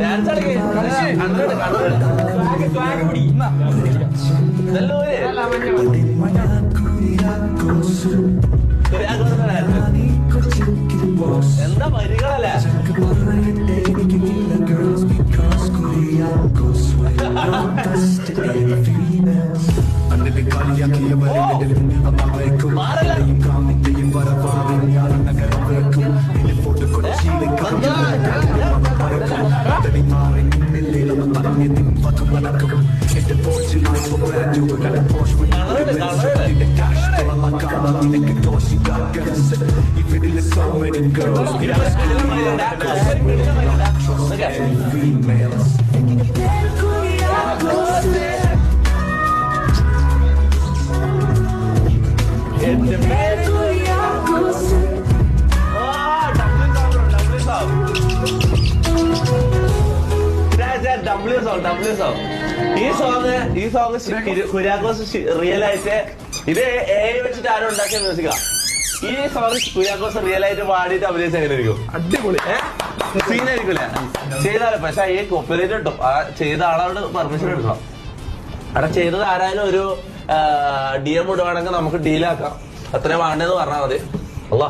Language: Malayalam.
ഡാൻസ് കളിക്കേ എന്താ വരികളല്ലേ ഈ സോങ് കുര്യാക്കോസ് റിയൽ ആയിട്ട് ഇത് AI വെച്ചിട്ട് ആരും ഉണ്ടാക്കിയ മ്യൂസിക്കാ. ഈ സോങ് കുര്യാക്കോസ് റിയൽ ആയിട്ട് പാടിയിട്ട് അഭിനയിച്ച് എങ്ങനെ ഇരിക്കും? അടിപൊളി സീനായിരിക്കൂലേ ചെയ്താലോ. പക്ഷെ ഈ കോപ്പറേറ്റ് കിട്ടും. ആ ചെയ്ത ആളോട് പെർമിഷൻ എടുക്കണം. അവിടെ ചെയ്തത് ആരായാലും ഒരു DM ഇടുവാണെങ്കിൽ നമുക്ക് ഡീലാക്കാം. അത്രയും വേണ്ടെന്ന് പറഞ്ഞാൽ മതി. അല്ലാ